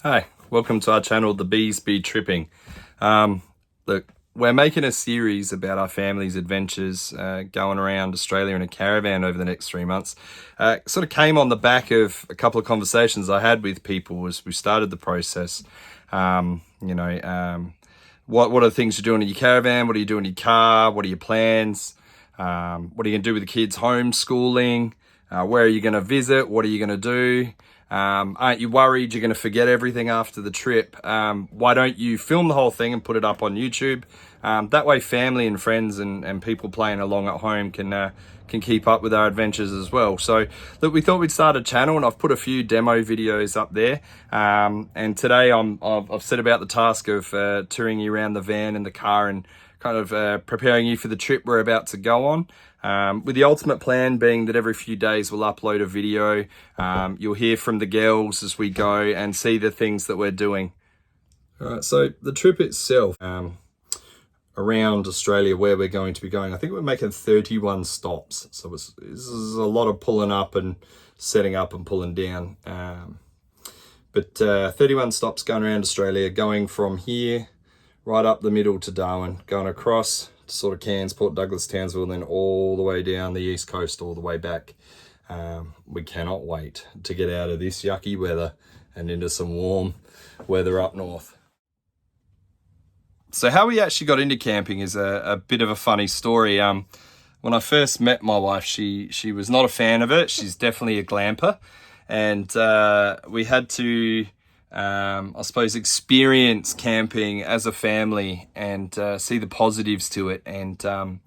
Hi, welcome to our channel, The Bees Be Tripping. Look, we're making a series about our family's adventures going around Australia in a caravan over the next 3 months. Sort of came on the back of a couple of conversations I had with people as we started the process. What are the things you're doing in your caravan? What are you doing in your car? What are your plans? What are you going to do with the kids homeschooling? Where are you going to visit? What are you going to do? Aren't you worried you're going to forget everything after the trip? Why don't you film the whole thing and put it up on YouTube? That way family and friends and people playing along at home can keep up with our adventures as well. So look, we thought we'd start a channel, and I've put a few demo videos up there. And today I've set about the task of touring you around the van and the car and kind of preparing you for the trip we're about to go on. With the ultimate plan being that every few days we'll upload a video. You'll hear from the girls as we go and see the things that we're doing. All right, so the trip itself, around Australia where we're going to be going, I think we're making 31 stops. So this is a lot of pulling up and setting up and pulling down. But 31 stops going around Australia, going from here right up the middle to Darwin, going across to sort of Cairns, Port Douglas, Townsville, and then all the way down the east coast, all the way back. We cannot wait to get out of this yucky weather and into some warm weather up north. So how we actually got into camping is a bit of a funny story. When I first met my wife, she was not a fan of it. She's definitely a glamper. And we had to, I suppose, experience camping as a family and see the positives to it. And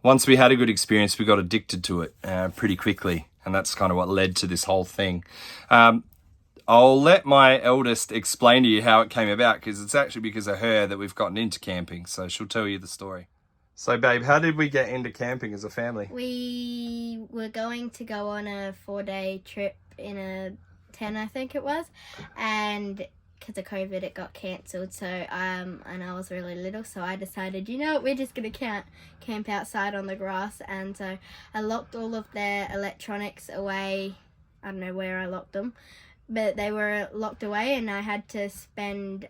once we had a good experience, we got addicted to it pretty quickly. And that's kind of what led to this whole thing. I'll let my eldest explain to you how it came about, because it's actually because of her that we've gotten into camping. So she'll tell you the story. So, babe, how did we get into camping as a family? We were going to go on a 4-day trip in a tent, I think it was, and because of COVID it got cancelled. So and I was really little, so I decided, we're just gonna camp outside on the grass. And so I locked all of their electronics away. I don't know where I locked them, but they were locked away, and I had to spend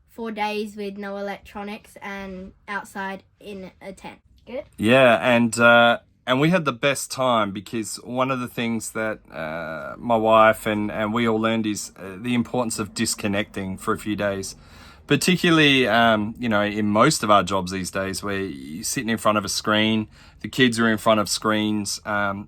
4 days with no electronics and outside in a tent. Good? Yeah, and we had the best time, because one of the things that my wife and we all learned is the importance of disconnecting for a few days. Particularly, in most of our jobs these days, where you're sitting in front of a screen, the kids are in front of screens.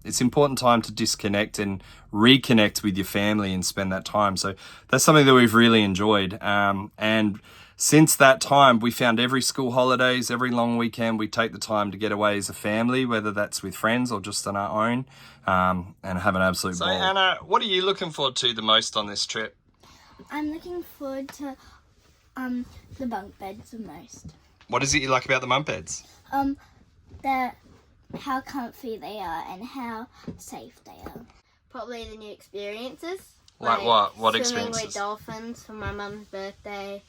It's important time to disconnect and reconnect with your family and spend that time. So that's something that we've really enjoyed. And since that time, we found every school holidays, every long weekend, we take the time to get away as a family, whether that's with friends or just on our own, and have an absolute ball. So, Anna, what are you looking forward to the most on this trip? I'm looking forward to the bunk beds the most. What is it you like about the bunk beds? How comfy they are and how safe they are. Probably the new experiences. Like what? What swimming experiences? Swimming with dolphins for my mum's birthday,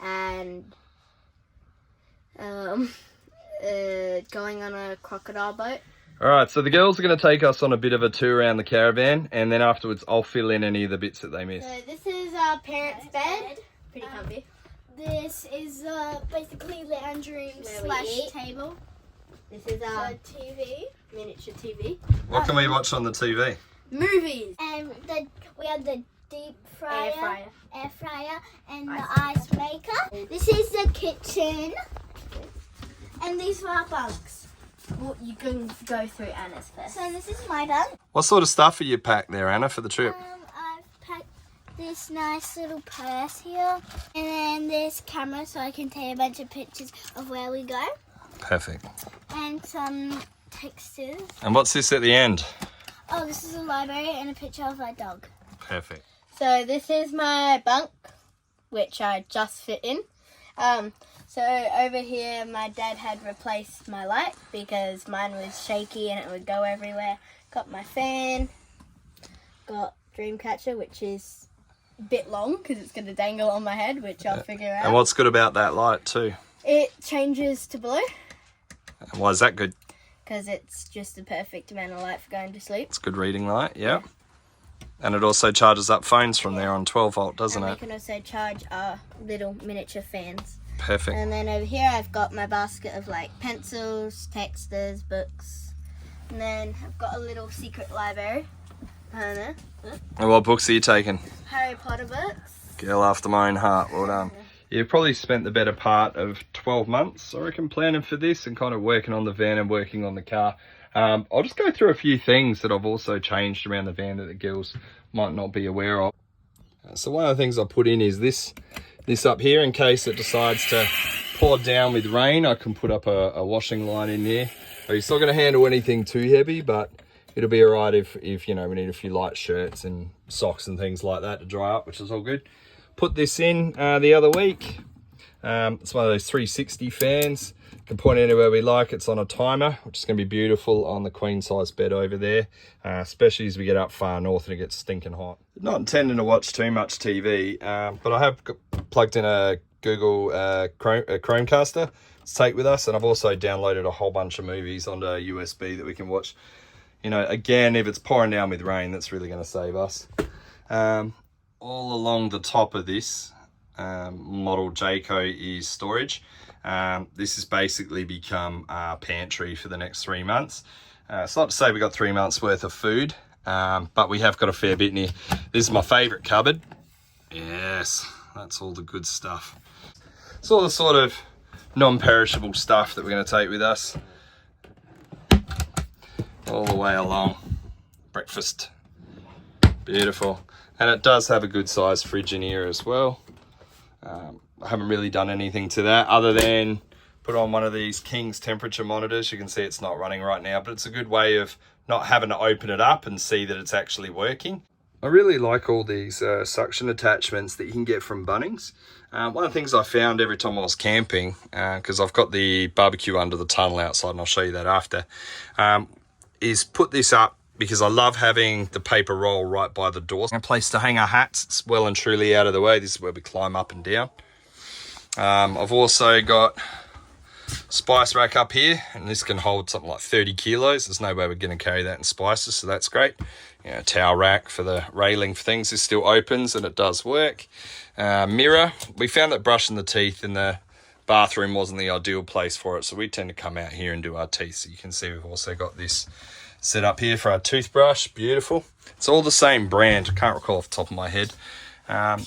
and going on a crocodile boat. All right, so the girls are going to take us on a bit of a tour around the caravan, and then afterwards I'll fill in any of the bits that they missed. So this is our parents' bed. Pretty comfy. This is basically lounge room / table. This is our TV. Miniature TV. What can we watch on the TV? Movies. And we have the deep fryer, air fryer, and the Ice ice maker. This is the kitchen, and these are our bunks. Well, you can go through Anna's first. So this is my bunk. What sort of stuff are you packed there, Anna, for the trip? I've packed this nice little purse here, and then this camera so I can take a bunch of pictures of where we go, Perfect. and some textures. And what's this at the end? Oh, this is a library and a picture of our dog. Perfect. So this is my bunk, which I just fit in. So over here, my dad had replaced my light because mine was shaky and it would go everywhere. Got my fan, got Dreamcatcher, which is a bit long because it's going to dangle on my head, which I'll figure out. And what's good about that light too? It changes to blue. And why is that good? Because it's just the perfect amount of light for going to sleep. It's good reading light, yeah. And it also charges up phones from there on 12 volt, doesn't And it? we can also charge our little miniature fans. Perfect. And then over here I've got my basket of like pencils, texters, books. And then I've got a little secret library. And what books are you taking? Harry Potter books. Girl after my own heart, well done. You've probably spent the better part of 12 months, I reckon, planning for this and kind of working on the van and working on the car. I'll just go through a few things that I've also changed around the van that the girls might not be aware of. So one of the things I put in is this up here in case it decides to pour down with rain. I can put up a washing line in there. It's not going to handle anything too heavy, but it'll be all right if you know, we need a few light shirts and socks and things like that to dry up, which is all good. Put this in the other week. It's one of those 360 fans. Can point anywhere we like. It's on a timer, which is going to be beautiful on the queen size bed over there, especially as we get up far north and it gets stinking hot. Not intending to watch too much TV, but I have plugged in a Google Chromecaster to take with us, and I've also downloaded a whole bunch of movies onto a USB that we can watch. You know, again, if it's pouring down with rain, that's really going to save us. All along the top of this model Jayco is storage. This has basically become our pantry for the next 3 months. It's not to say we got 3 months worth of food, but we have got a fair bit in here. This is my favourite cupboard. Yes, that's all the good stuff. It's all the sort of non-perishable stuff that we're going to take with us all the way along. Breakfast, beautiful. And it does have a good sized fridge in here as well. I haven't really done anything to that other than put on one of these King's temperature monitors. You can see it's not running right now, but it's a good way of not having to open it up and see that it's actually working. I really like all these suction attachments that you can get from Bunnings. One of the things I found every time I was camping, because I've got the barbecue under the tunnel outside, and I'll show you that after, is put this up because I love having the paper roll right by the door. A place to hang our hats. It's well and truly out of the way. This is where we climb up and down. I've also got spice rack up here, and this can hold something like 30 kilos. There's no way we're going to carry that in spices, so that's great. You know, towel rack for the railing for things. This still opens and it does work. Mirror. We found that brushing the teeth in the bathroom wasn't the ideal place for it, so we tend to come out here and do our teeth. So you can see we've also got this set up here for our toothbrush. Beautiful. It's all the same brand. I can't recall off the top of my head.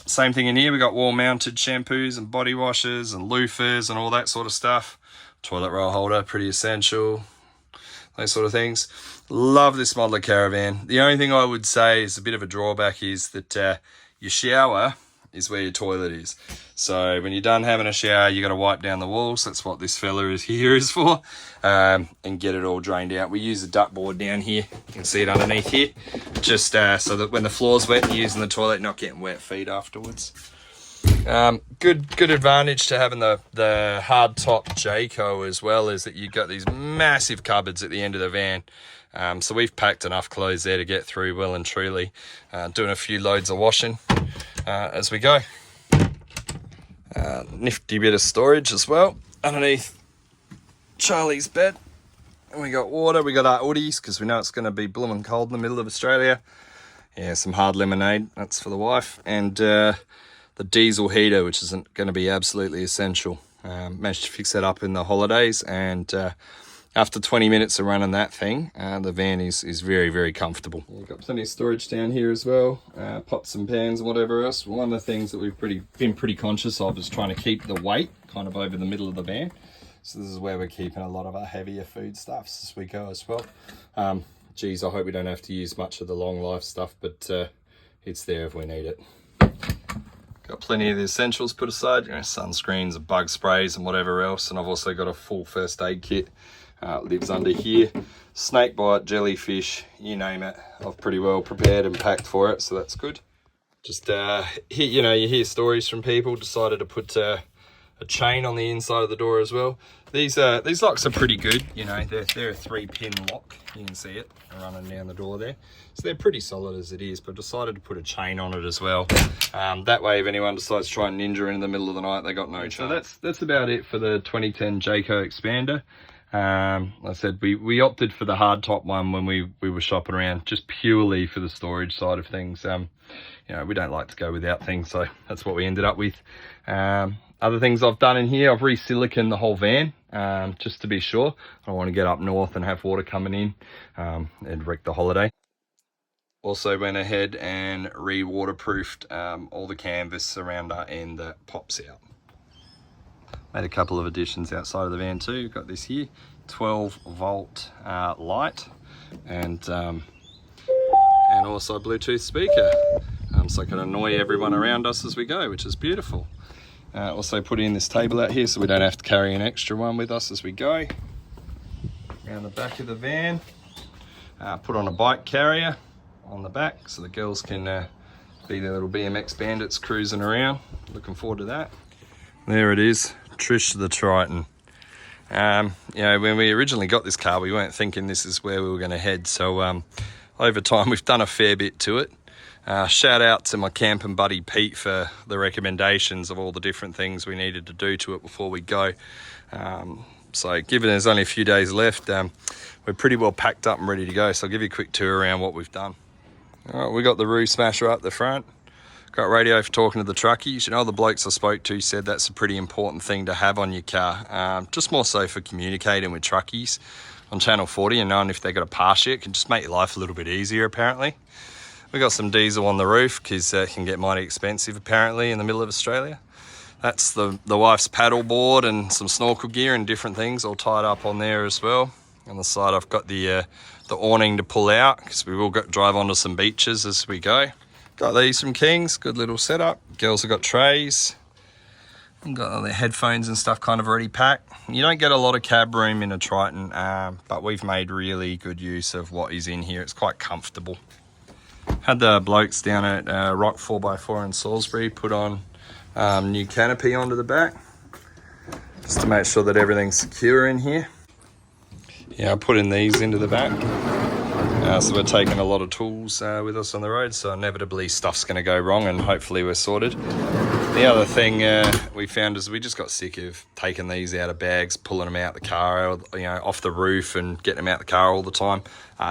Same thing in here. We got wall mounted shampoos and body washes and loofahs and all that sort of stuff. Toilet roll holder, pretty essential. Those sort of things. Love this model of Caravan. The only thing I would say is a bit of a drawback is that your shower is where your toilet is. So when you're done having a shower, you got to wipe down the walls. That's what this fella is here is for, and get it all drained out. We use a duck board down here. You can see it underneath here, just so that when the floor's wet and you're using the toilet, not getting wet feet afterwards. Good advantage to having the hard top Jayco as well is that you've got these massive cupboards at the end of the van. So we've packed enough clothes there to get through well and truly, doing a few loads of washing as we go. Nifty bit of storage as well underneath Charlie's bed. And we got water, we got our hoodies because we know it's going to be blooming cold in the middle of Australia. Yeah, some hard lemonade, that's for the wife. And the diesel heater, which isn't going to be absolutely essential. Managed to fix that up in the holidays, and after 20 minutes of running that thing, the van is very, very comfortable. We've got plenty of storage down here as well, pots and pans and whatever else. One of the things that we've been pretty conscious of is trying to keep the weight kind of over the middle of the van. So this is where we're keeping a lot of our heavier food stuffs as we go as well. Geez, I hope we don't have to use much of the long life stuff, but it's there if we need it. Got plenty of the essentials put aside, you know, sunscreens and bug sprays and whatever else. And I've also got a full first aid kit. Lives under here. Snake bite, jellyfish, you name it. I've pretty well prepared and packed for it, so that's good. Just, you know, you hear stories from people. Decided to put a chain on the inside of the door as well. These locks are pretty good. You know, they're a 3-pin lock. You can see it running down the door there. So they're pretty solid as it is, but decided to put a chain on it as well. That way, if anyone decides to try and ninja in the middle of the night, they got no chance. So that's about it for the 2010 Jayco Expander. Like I said, we opted for the hard top one when we were shopping around, just purely for the storage side of things. You know, we don't like to go without things, so that's what we ended up with. Other things I've done in here, I've re-siliconed the whole van, just to be sure. I don't want to get up north and have water coming in and wreck the holiday. Also went ahead and re-waterproofed all the canvas around our end that pops out. Made a couple of additions outside of the van too. We've got this here, 12-volt light, and also a Bluetooth speaker, so I can annoy everyone around us as we go, which is beautiful. Also put in this table out here so we don't have to carry an extra one with us as we go. Around the back of the van, put on a bike carrier on the back so the girls can be their little BMX bandits cruising around. Looking forward to that. There it is, Trish the Triton. You know, when we originally got this car, we weren't thinking this is where we were going to head. So over time, we've done a fair bit to it. Shout out to my camping buddy Pete for the recommendations of all the different things we needed to do to it before we go. So given there's only a few days left, we're pretty well packed up and ready to go. So I'll give you a quick tour around what we've done. All right, we got the roof smasher up the front. Got radio for talking to the truckies. You know, the blokes I spoke to said that's a pretty important thing to have on your car. Just more so for communicating with truckies on Channel 40 and knowing if they got a pass you. It can just make your life a little bit easier, apparently. We got some diesel on the roof because it can get mighty expensive, apparently, in the middle of Australia. That's the wife's paddle board and some snorkel gear and different things all tied up on there as well. On the side, I've got the awning to pull out because we will drive onto some beaches as we go. Got these from Kings, good little setup. Girls have got trays. And got all their headphones and stuff kind of already packed. You don't get a lot of cab room in a Triton, but we've made really good use of what is in here. It's quite comfortable. Had the blokes down at Rock 4x4 in Salisbury put on new canopy onto the back, just to make sure that everything's secure in here. Yeah, I put in these into the back. So we're taking a lot of tools with us on the road, so inevitably stuff's going to go wrong and hopefully we're sorted. The other thing we found is we just got sick of taking these out of bags, pulling them out the car, you know, off the roof and getting them out the car all the time.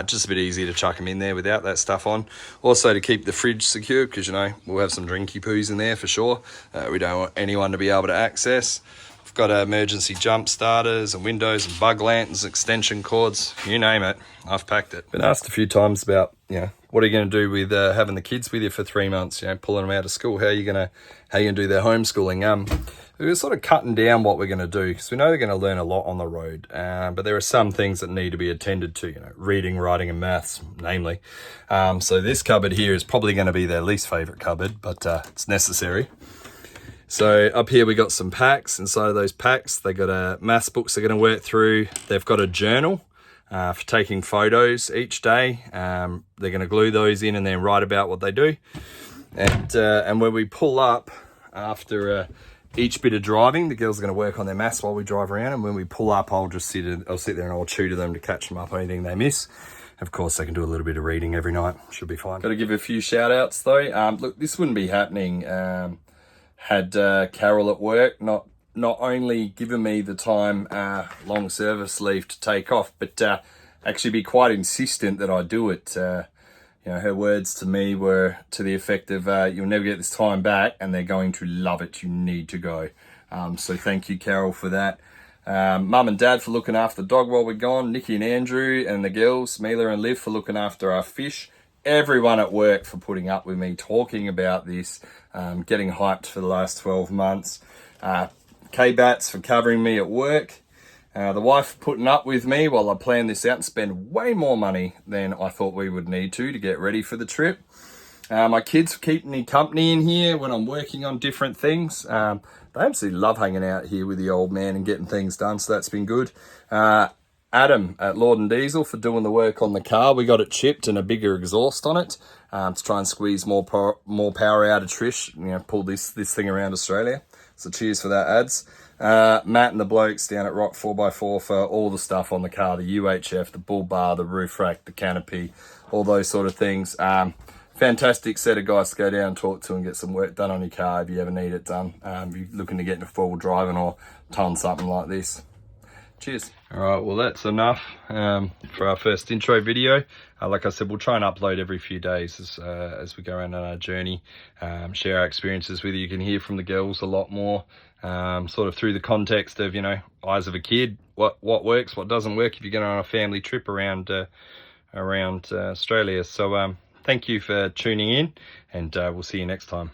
Just a bit easier to chuck them in there without that stuff on. Also to keep the fridge secure because, you know, we'll have some drinky poos in there for sure. We don't want anyone to be able to access. Got emergency jump starters and windows and bug lanterns, extension cords, you name it, I've packed it. Been asked a few times about, you know, what are you going to do with having the kids with you for 3 months, you know, pulling them out of school, how are you going to do their homeschooling? We're sort of cutting down what we're going to do because we know they're going to learn a lot on the road, but there are some things that need to be attended to, you know, reading, writing and maths, namely. So this cupboard here is probably going to be their least favourite cupboard, but it's necessary. So up here we got some packs. Inside of those packs they got maths books they're going to work through. They've got a journal for taking photos each day. They're going to glue those in and then write about what they do. And when we pull up after each bit of driving, the girls are going to work on their maths while we drive around, and when we pull up I'll sit there and I'll tutor them to catch them up on anything they miss. Of course they can do a little bit of reading every night, should be fine. Got to give a few shout outs though. Look, this wouldn't be happening had Carol at work not only given me the time long service leave to take off, but actually be quite insistent that I do it. You know, her words to me were to the effect of, you'll never get this time back and they're going to love it, you need to go. So thank you, Carol, for that. Mum and Dad for looking after the dog while we're gone, Nikki and Andrew and the girls, Mila and Liv for looking after our fish. Everyone at work for putting up with me talking about this, getting hyped for the last 12 months. K-Bats for covering me at work. The wife putting up with me while I plan this out and spend way more money than I thought we would need to get ready for the trip. My kids keep me company in here when I'm working on different things. They absolutely love hanging out here with the old man and getting things done, so that's been good. Adam at Lord and Diesel for doing the work on the car. We got it chipped and a bigger exhaust on it to try and squeeze more power out of Trish, you know, pull this thing around Australia. So cheers for that, Ads. Matt and the blokes down at Rock 4x4 for all the stuff on the car, the UHF, the bull bar, the roof rack, the canopy, all those sort of things. Fantastic set of guys to go down and talk to and get some work done on your car if you ever need it done. If you're looking to get into four-wheel driving or ton something like this. Cheers. All right, well, that's enough for our first intro video. Like I said, we'll try and upload every few days as we go around on our journey, share our experiences with you. You can hear from the girls a lot more, sort of through the context of, you know, eyes of a kid, what works, what doesn't work if you're going on a family trip around Australia. So thank you for tuning in, and we'll see you next time.